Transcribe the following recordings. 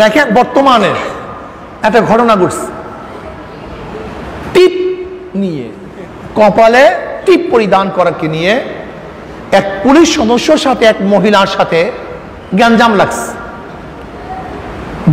দেখেন বর্তমানে একটা ঘটনা ঘটছে, টিপ নিয়ে, কপালে টিপ পরিধান করাকে নিয়ে এক পুলিশ সদস্যর সাথে এক মহিলার সাথে গ্যাঞ্জাম লাগছে।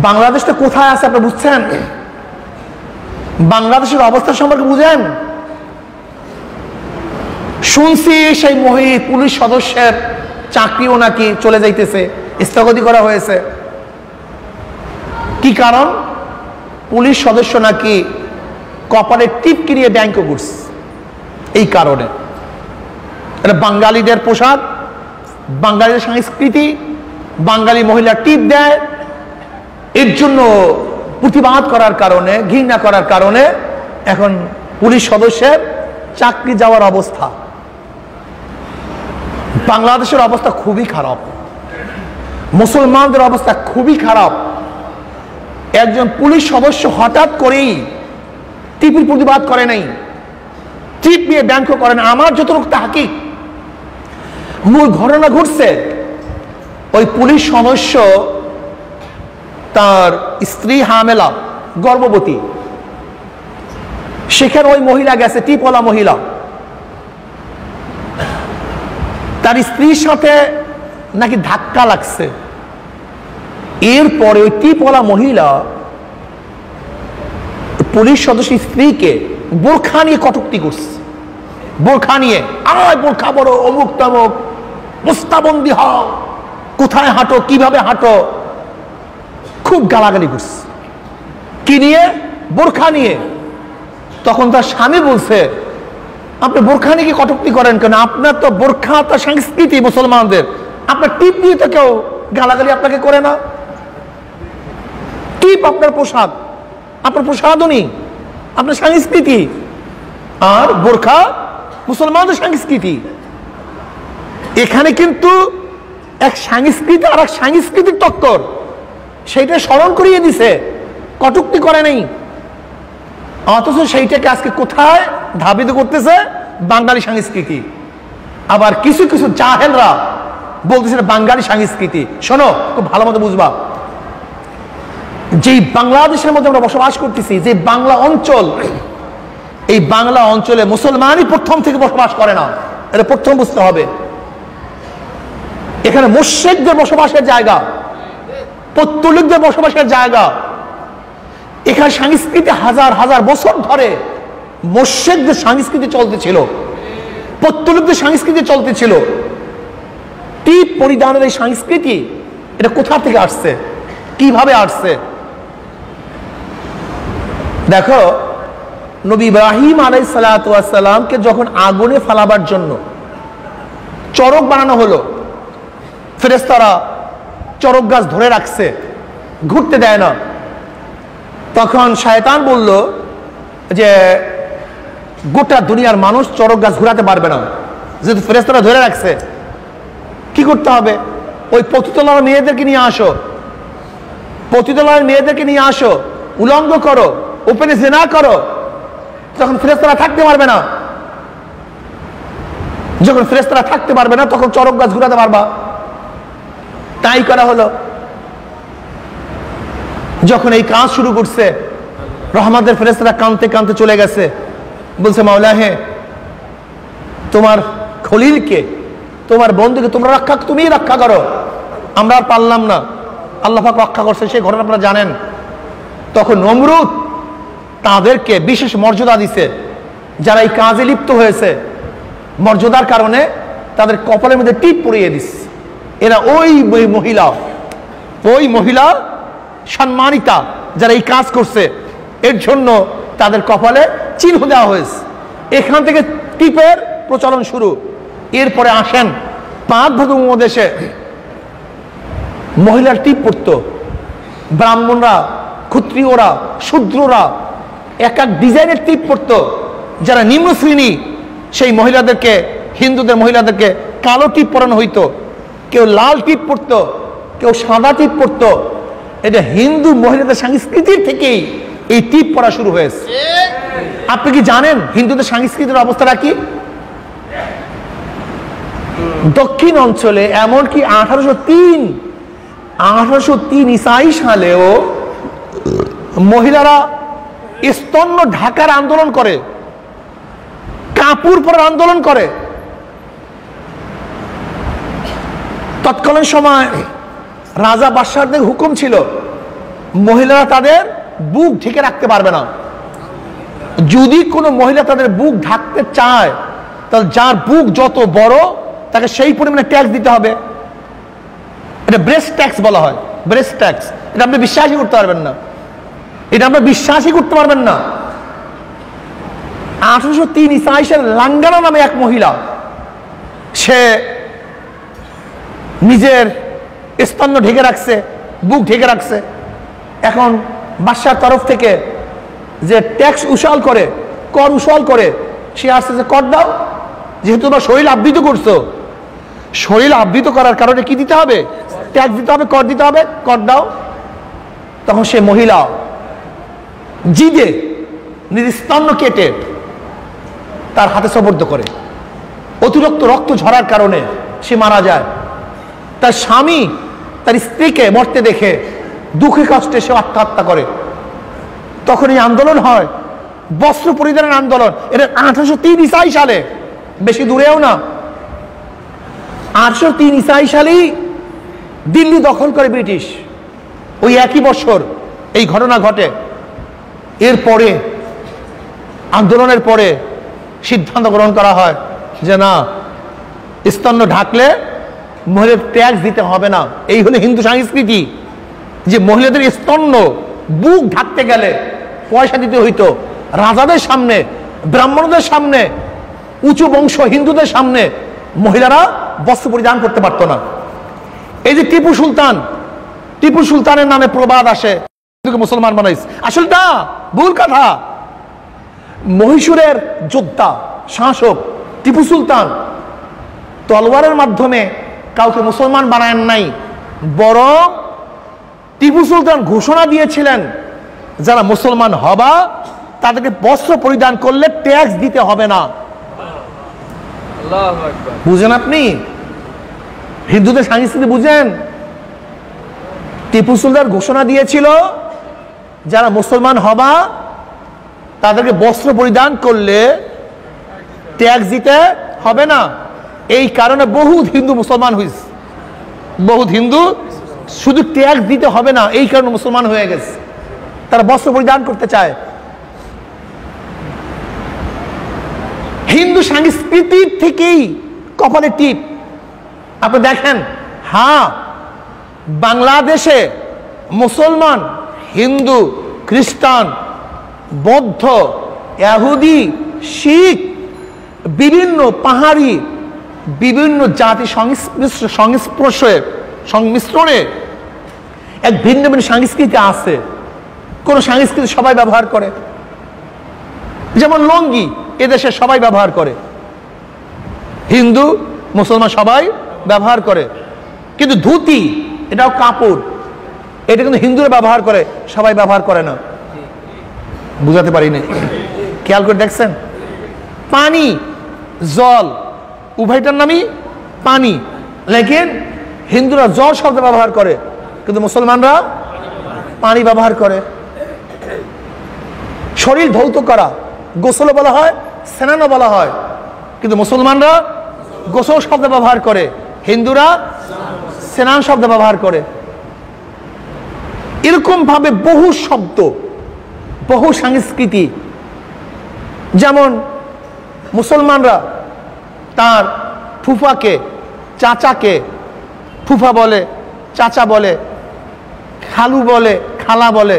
বাংলাদেশটা কোথায় আছে আপনি বুঝছেন? বাংলাদেশের অবস্থা সম্পর্কে বুঝেন? শুনছি সেই পুলিশ সদস্যের চাকরিও নাকি চলে যাইতেছে, স্থগিত করা হয়েছে। কি কারণ? পুলিশ সদস্য নাকি কপালে টিপ কিনিয়ে ব্যাংকে ঘুরছে। এই কারণে এটা বাঙালিদের পোশাক, বাঙালিদের সংস্কৃতি, বাঙালি মহিলা টিপ দেয়, এর জন্য প্রতিবাদ করার কারণে, ঘৃণা করার কারণে এখন পুলিশ সদস্যের চাকরি যাওয়ার অবস্থা। বাংলাদেশের অবস্থা খুবই খারাপ, মুসলমানদের অবস্থা খুবই খারাপ। একজন পুলিশ সদস্য হঠাৎ করেই টিপির প্রতিবাদ করে নাই, টিপ নিয়ে ব্যাংক করে না। আমার যতটুকু তাহকিক, মূল ঘটনা ঘটছে ওই পুলিশ সদস্য তার স্ত্রী হামেলা, গর্ভবতী, সেখানে ওই মহিলা গেছে, টিপওয়ালা মহিলা, তার স্ত্রীর সাথে নাকি ধাক্কা লাগছে। এরপরে ওই টিপওয়ালা মহিলা পুলিশ সদস্য স্ত্রীকে বোরখা নিয়ে কটূক্তি করছে। বোরখা নিয়ে, আয় বোরখা বড়, অমুক তমুক, মুস্তাবন্দি হও, কোথায় হাঁটো, কিভাবে হাঁটো, খুব গালাগালি করছে। কি নিয়ে? বোরখা নিয়ে। তখন তার স্বামী বলছে, আপনি বোরখা নিয়ে কি কটূক্তি করেন কেন? আপনার তো বোরখা তার সংস্কৃতি মুসলমানদের, আপনার টিপ নিয়ে তো কেউ গালাগালি আপনাকে করে না। টিপ আপনার পোশাক, আপনার প্রসাধনী, আপনার সংস্কৃতি, আর বোরখা মুসলমানদের সংস্কৃতি। এখানে কিন্তু এক সংস্কৃতি আর এক সাংস্কৃতিক টক্কর, সেইটা স্মরণ করিয়ে দিছে, কটূক্তি করে নাই। অথচ সেইটাকে আজকে কোথায় ধাবিত করতেছে? বাঙালি সংস্কৃতি। আবার কিছু কিছু জাহেলরা বলতেছে বাঙালি সংস্কৃতি। শোনো, খুব ভালো মতো বুঝবা, যেই বাংলাদেশের মধ্যে আমরা বসবাস করতেছি, যে বাংলা অঞ্চল, এই বাংলা অঞ্চলে মুসলমানই প্রথম থেকে বসবাস করে না, এটা প্রথম বুঝতে হবে। এখানে মুশরিকদের বসবাসের জায়গা, পৌত্তলিকদের বসবাসের জায়গা। এখানে সংস্কৃতি হাজার হাজার বছর ধরে মুশরিকদের সংস্কৃতি চলতেছিল, পৌত্তলিকদের সংস্কৃতি চলতেছিল। টিপ পরিধানের এই সংস্কৃতি, এটা কোথা থেকে আসছে, কিভাবে আসছে? দেখো, নবী ইব্রাহিম আলাইহিস সালাতু ওয়াস সালামকে যখন আগুনে ফালাবার জন্য চরক বানানো হলো, ফেরেশতারা চরক গাছ ধরে রাখছে, ঘুরতে দেয় না। তখন শয়তান বলল যে গোটা দুনিয়ার মানুষ চরক গাছ ঘুরাতে পারবে না, যেহেতু ফেরেশতারা ধরে রাখছে। কি করতে হবে? ওই পতিতলার মেয়েদেরকে নিয়ে আসো, পতিতলার মেয়েদেরকে নিয়ে আসো, উলঙ্গ করো, ওপেনে জিনা করো, যখন ফেরেশতারা থাকতে পারবে না, যখন ফেরেশতারা থাকতে পারবে না, তখন চরক গাছ ঘুরাতে পারবা। তাই করা হলো। যখন এই কাজ শুরু করছে, রহমতের ফেরেশতারা কাঁদতে কাঁদতে চলে গেছে, বলছে মাওলা, হে তোমার খলিলকে, তোমার বন্ধুকে তুমিই রক্ষা করো, আমরা আর পারলাম না। আল্লাহ পাক রক্ষা করছে, সেই ঘটনা আপনারা জানেন। তখন নমরুদ তাদেরকে বিশেষ মর্যাদা দিছে, যারা এই কাজে লিপ্ত হয়েছে, মর্যাদার কারণে তাদের কপালের মধ্যে টিপ পরিয়ে দিচ্ছে। এরা ওই মহিলা সম্মানিতা, যারা এই কাজ করছে, এর জন্য তাদের কপালে চিহ্ন দেওয়া হয়েছে। এখান থেকে টিপের প্রচলন শুরু। এরপরে আসেন পাঁচ ভাগ উপমহাদেশে মহিলার টিপ পড়তো, ব্রাহ্মণরা, ক্ষত্রিয়রা, শূদ্ররা এক এক ডিজাইনের টিপ পড়তো। যারা নিম্ন শ্রেণী, সেই মহিলাদেরকে, হিন্দুদের মহিলাদেরকে কালো টিপ পরানো হইতো, কেউ লাল টিপ পড়তো, কেউ সাদা টিপ পড়তো। এটা হিন্দু মহিলাদের সংস্কৃতির থেকেই এই টিপ পরা শুরু হয়েছে। আপনি কি জানেন হিন্দুদের সংস্কৃতির অবস্থাটা কি? দক্ষিণ অঞ্চলে এমনকি 1803 1803 সালেও মহিলারা স্তন্য ঢাকার আন্দোলন করে, কাপড় পরার আন্দোলন করে। তৎকালীন সময় রাজা বাদশাহদের হুকুম ছিল মহিলারা তাদের বুক ঢেকে রাখতে পারবে না। যদি কোনো মহিলা তাদের বুক ঢাকতে চায় তাহলে যার বুক যত বড় তাকে সেই পরিমাণে ট্যাক্স দিতে হবে। এটা ব্রেস্ট ট্যাক্স বলা হয়, ব্রেস্ট ট্যাক্স। এটা আপনি বিশ্বাসই করতে পারবেন না, এটা আপনি বিশ্বাসই করতে পারবেন না। 1803 সালে লাঙ্গানা নামে এক মহিলা, সে নিজের স্তন্য ঢেকে রাখছে, বুক ঢেকে রাখছে। এখন বাদশার তরফ থেকে যে ট্যাক্স উসুল করে, কর উসুল করে, সে আসছে যে কর দাও, যেহেতু তোমরা শরীর আবৃত করছো, শরীর আবৃত করার কারণে কি দিতে হবে? ট্যাক্স দিতে হবে, কর দিতে হবে, কর দাও। তখন সে মহিলা জিদে নিজের স্তন্য কেটে তার হাতে সোপর্দ করে। অতিরিক্ত রক্ত ঝরার কারণে সে মারা যায়। তার স্বামী তার স্ত্রীকে মরতে দেখে দুঃখে কষ্টে সে আত্মহত্যা করে। তখন এই আন্দোলন হয়, বস্ত্র পরিধানের আন্দোলন। এটা 1803 সালে, বেশি দূরেও না। 1803 সালেই দিল্লি দখল করে ব্রিটিশ। ওই একই বছর এই ঘটনা ঘটে। এরপরে আন্দোলনের পরে সিদ্ধান্ত গ্রহণ করা হয় যে না, স্তন্য ঢাকলে মহিলাদের ট্যাক্স দিতে হবে না। এই হলো হিন্দু সংস্কৃতি, যে মহিলাদের স্তন্য বুক ঢাকতে গেলে পয়সা দিতে হইতো। রাজাদের সামনে, ব্রাহ্মণদের সামনে, উঁচু বংশ হিন্দুদের সামনে মহিলারা বস্ত্র পরিধান করতে পারত না। এই যে টিপু সুলতান, টিপু সুলতানের নামে প্রবাদ আসে মুসলমান বানাইছে, আসলে না, ভুল কথা। মহীশূরের যোদ্ধা শাসক টিপু সুলতান তলোয়ারের মাধ্যমে কাউকে মুসলমান বানায় নাই, বরং টিপু সুলতান ঘোষণা দিয়েছিলেন যারা মুসলমান হবা তাদেরকে বস্ত্র পরিধান করলে ট্যাক্স দিতে হবে না। বুঝেন আপনি হিন্দুদের সংস্কৃতি? বুঝেন? টিপু সুলতান ঘোষণা দিয়েছিল যারা মুসলমান হবা তাদেরকে বস্ত্র পরিধান করলে ট্যাক্স দিতে হবে না। এই কারণে বহুত হিন্দু মুসলমান হয়েছে, বহুত হিন্দু শুধু ট্যাক্স দিতে হবে না এই কারণে মুসলমান হয়ে গেছে, তারা বস্ত্র পরিধান করতে চায়। হিন্দু সংস্কৃতির থেকেই কপালে টিপ। আপনি দেখেন, হ্যাঁ, বাংলাদেশে মুসলমান, হিন্দু, খ্রিস্টান, বৌদ্ধ, ইহুদি, শিখ, বিভিন্ন পাহাড়ি, বিভিন্ন জাতি সংমিশ্রণে এক ভিন্ন ভিন্ন সংস্কৃতি আছে। কোন সংস্কৃতি সবাই ব্যবহার করে, যেমন লুঙ্গি এদেশে সবাই ব্যবহার করে, হিন্দু মুসলমান সবাই ব্যবহার করে। কিন্তু ধুতি, এটাও কাপড়, এটা কিন্তু হিন্দুরা ব্যবহার করে, সবাই ব্যবহার করে না। বুঝাতে পারি না? খেয়াল করে দেখছেন? পানি, জল, উভয়টার নামই পানি, লেকিন হিন্দুরা জল শব্দ ব্যবহার করে কিন্তু মুসলমানরা পানি ব্যবহার করে। শরীর ধৌত করা গোসল বলা হয়, স্নানও বলা হয়, কিন্তু মুসলমানরা গোসল শব্দ ব্যবহার করে, হিন্দুরা স্নান শব্দ ব্যবহার করে। এরকম ভাবে বহু শব্দ, বহু সংস্কৃতি। যেমন মুসলমানরা তার ফুফাকে, চাচাকে ফুফা বলে, চাচা বলে, খালু বলে, খালা বলে।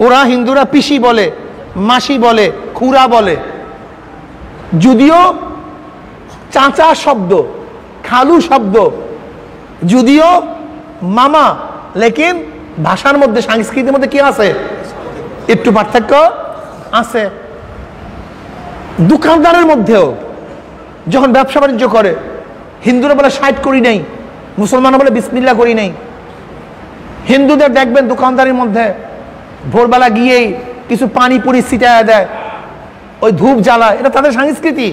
ওরা হিন্দুরা পিসি বলে, মাসি বলে, খুড়া বলে। যদিও চাচা শব্দ, খালু শব্দ, যদিও মামা, লেকিন ভাষার মধ্যে, সংস্কৃতির মধ্যে কি আছে? একটু পার্থক্য আছে। দোকানদারের মধ্যেও যখন ব্যবসা বাণিজ্য করে, হিন্দুরা বলে 60 করি নাই, মুসলমানরা বলে বিসমিল্লাহ করি নাই। হিন্দুদের দেখবেন দোকানদারের মধ্যে ভোরবেলা গিয়েই কিছু পানি পুরি ছিটায় দেয়, ওই ধূপ জ্বালায়, এটা তাদের সংস্কৃতি।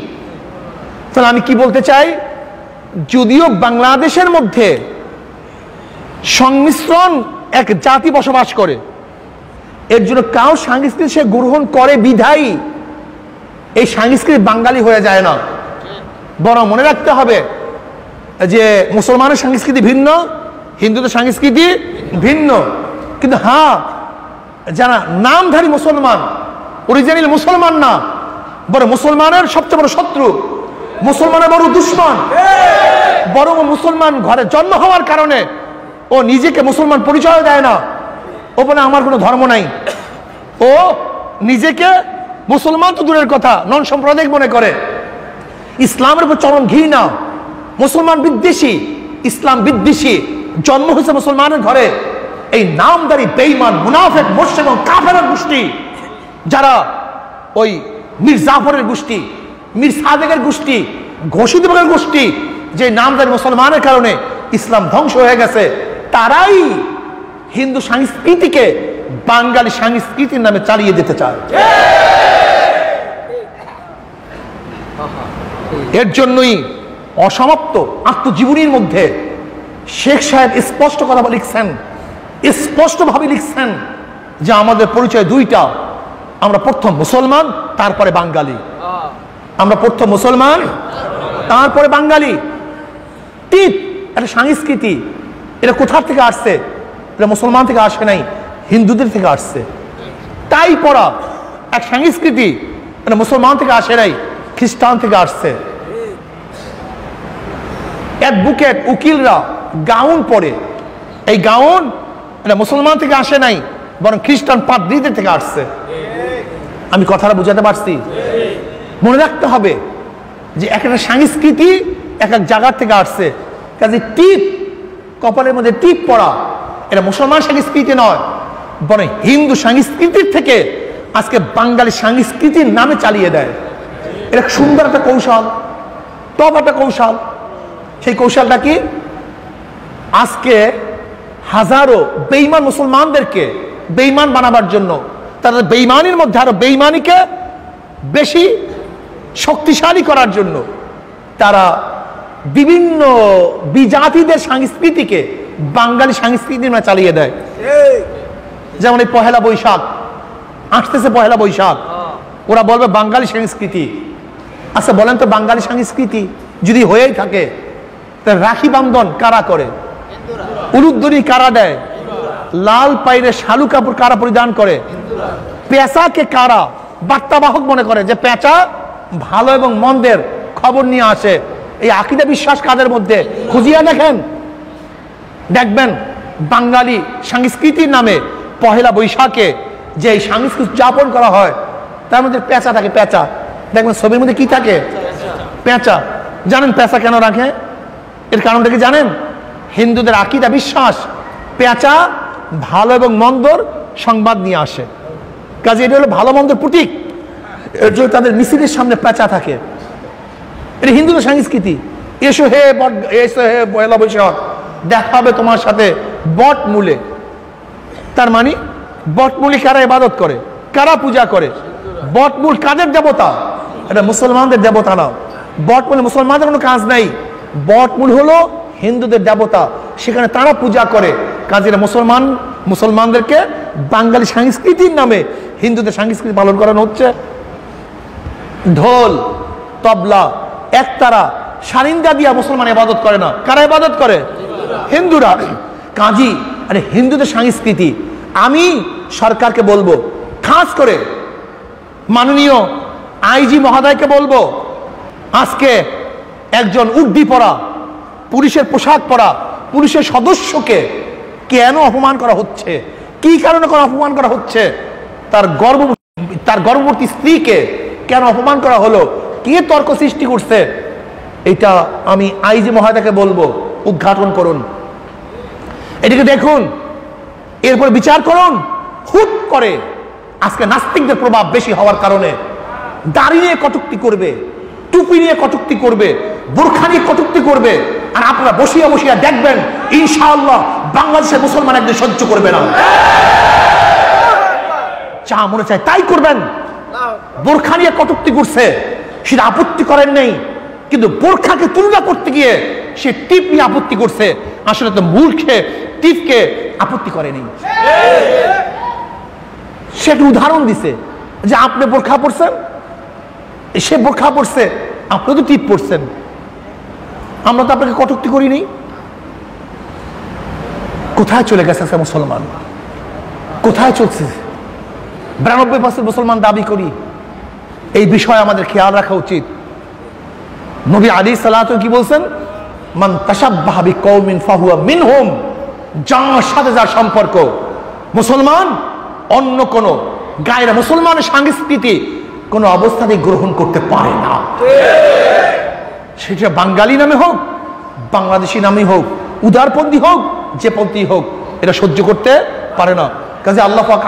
তাহলে আমি কি বলতে চাই, যদিও বাংলাদেশের মধ্যে সংমিশ্রণ এক জাতি বসবাস করে, এর জন্য কাউ সংস্কৃতি সে গ্রহণ করে বিধায়ী এই সংস্কৃতি বাঙালি হয়ে যায় না। বরং মনে রাখতে হবে যে মুসলমানের সংস্কৃতি ভিন্ন, হিন্দুদের সংস্কৃতি ভিন্ন, কিন্তু হ্যাঁ যারা নামধারী মুসলমান, অরিজিনাল মুসলমান না, বরং মুসলমানের সবচেয়ে বড় শত্রু, মুসলমানের বড় দুশ্মন, বরং মুসলমান ঘরে জন্ম হওয়ার কারণে ও নিজেকে মুসলমান পরিচয় দেয় না, ও বলে আমার কোনো ধর্ম নাই, ও নিজেকে মুসলমান তো দূরের কথা নন সাম্প্রদায়িক মনে করে, ইসলামের উপর চরম ঘৃণা, মুসলমান বিদ্বেষী, ইসলাম বিদ্বেষী, জন্ম হয়েছে মুসলমানের ঘরে। এই নামদারি বেঈমান মুনাফিক মুশরিক এবং কাফেরের গোষ্ঠী, যারা ওই মীর জাফরের গোষ্ঠী, মীর সাদেকের গোষ্ঠী, ঘোষিত গোষ্ঠী, যে নামদারি মুসলমানের কারণে ইসলাম ধ্বংস হয়ে গেছে, তারাই হিন্দু সংস্কৃতিকে বাঙালি সংস্কৃতির নামে চালিয়ে দিতে চায়। এর জন্যই অসমাপ্ত আত্মজীবনীর মধ্যে শেখ সাহেব স্পষ্ট কথা লিখছেন, স্পষ্টভাবে লিখছেন যে আমাদের পরিচয় দুইটা, আমরা প্রথম মুসলমান তারপরে বাঙালি, আমরা প্রথম মুসলমান তারপরে বাঙালি। টিপ একটা সংস্কৃতি, এটা কোথা থেকে আসছে? এটা মুসলমান থেকে আসে নাই, হিন্দুদের থেকে আসছে। তাই পড়া এক সংস্কৃতি, এটা মুসলমান থেকে আসে নাই, খ্রিস্টান থেকে আসছে। অ্যাডভোকেট উকিলরা গাউন পরে, এই গাউন এটা মুসলমান থেকে আসে নাই, বরং খ্রিস্টান পাদ্রীদের থেকে আসছে। আমি কথাটা বুঝাতে পারছি? মনে রাখতে হবে যে এক একটা সংস্কৃতি এক এক জায়গার থেকে আসছে। কাজে টিপ, কপালের মধ্যে টিপ পড়া, এটা মুসলমান সংস্কৃতি নয়, বরং হিন্দু সংস্কৃতির থেকে আজকে বাঙালি সংস্কৃতির নামে চালিয়ে দেয়। এটা সুন্দর একটা কৌশল, টপ একটা কৌশল। সেই কৌশলটা কি? আজকে হাজারো বেঈমান মুসলমানদেরকে বেঈমান বানাবার জন্য, তাদের বেঈমানির মধ্যে আরো বেঈমানিকে বেশি শক্তিশালী করার জন্য তারা বিভিন্ন বিজাতিদের সংস্কৃতিকে বাঙালি সংস্কৃতির নামে চালিয়ে দেয়। যেমন এই পহেলা বৈশাখ আসতেছে, পহেলা বৈশাখ, ওরা বলবে বাঙালি সংস্কৃতি। আচ্ছা বলেন তো, বাঙালি সংস্কৃতি যদি হয়েই থাকে, তা রাখি বান্ধন কারা করে? উলুধ্বনি কারা দেয়? লাল পাইরে শালু কাপড় কারা পরিধান করে? পেঁচাকে কারা বার্তাবাহক মনে করে যে পেঁচা ভালো এবং মন্দের খবর নিয়ে আসে? এই আকীদা বিশ্বাস কাদের মধ্যে? খুঁজিয়া দেখেন, দেখবেন বাঙালি সংস্কৃতির নামে পহেলা বৈশাখে যে সংস্কৃতি উদযাপন করা হয় তার মধ্যে পেঁচা থাকে। পেঁচা দেখবেন ছবির মধ্যে কি থাকে? পেঁচা। জানেন পেঁচা কেন রাখে? এর কারণটা কি জানেন? হিন্দুদের আকীদা বিশ্বাস পেঁচা ভালো এবং মন্দর সংবাদ নিয়ে আসে, কাজে এটা হলো ভালো মন্দের প্রতীক। এর জন্য তাদের মিছিলের সামনে পেঁচা থাকে। এটা হিন্দুদের সংস্কৃতি। এসো হে বট, এসো হে পয়লা বৈশাখ, দেখা হবে তোমার সাথে বট মূলে। তার মানে বট মূলে কারা ইবাদত করে, কারা পূজা করে? বট মূল কাদের দেবতা? এটা মুসলমানদের দেবতা না। বট মূলে মুসলমানদের কোনো কাজ নাই, বট মূল হলো হিন্দুদের দেবতা, সেখানে তারা পূজা করে। কাজের মুসলমানদেরকে বাঙালি সংস্কৃতির নামে হিন্দুদের সংস্কৃতি পালন করানো হচ্ছে। ঢোল, তবলা, একতারা, সারিন্দা দিয়া মুসলমান ইবাদত করে না। কারা ইবাদত করে? হিন্দুরা। কাজী আরে হিন্দুদের সংস্কৃতি। আমি সরকারকে বলবো, খাস করে মাননীয় আইজি মহোদয়কে বলবো, আজকে একজন উর্দি পরা, পুলিশের পোশাক পরা পুলিশের সদস্যকে কেন অপমান করা হচ্ছে, কি কারণে অপমান করা হচ্ছে, তার গর্ভবতী স্ত্রীকে কেন অপমান করা হলো, কে তর্ক সৃষ্টি করছে, এটা আমি আইজি মহোদয়কে বলবো, উদ্ঘাটন করুন, এটাকে দেখুন, এরপর বিচার করুন। হুট করে আজকে নাস্তিকদের প্রভাব বেশি হওয়ার কারণে দাড়ি নিয়ে কটূক্তি করবে, টুপি নিয়ে কটূক্তি করবে, বোরখা নিয়ে কটূক্তি করবে, আর আপনারা বসিয়া বসিয়া দেখবেন ইনশাআল্লাহ বাংলাদেশের মুসলমান একদিন সহ্য করবে না। যা মনে চায় তাই করবেন। বোরখা নিয়ে কটূক্তি করছে, সেটা আপত্তি করেন নেই, কিন্তু বোরখাকে তুলনা করতে গিয়ে সে টিপ নিয়ে আপত্তি করছে। আসলে তো মূর্খে টিপকে আপত্তি করেনি। সে একটা উদাহরণ দিছে যে আপনি বোরখা পড়ছেন, সে বোরখা পড়ছে, আপনি তো টিপ পড়ছেন, আমরা তো আপনাকে কটূক্তি করিনি। কোথায় চলে গেছে মুসলমান? কোথায় চলছে? 92% মুসলমান দাবি করি। এই বিষয়ে আমাদের খেয়াল রাখা উচিত। নবী আলাইহিস সালাতু কি বলছেন? মান তাশাব্বাহা বিকওমিন ফাহুয়া মিনহুম, যার সাথে যার সম্পর্ক মুসলমান অন্য কোন গায়রা মুসলমানের সংস্কৃতি কোন অবস্থাতেই গ্রহণ করতে পারে না। সেটা বাঙালি নামে হোক, বাংলাদেশি নামে হোক, উদারপন্থী হোক, যে পন্থী হোক, এটা সহ্য করতে পারে না। কাজে আল্লাহ পাক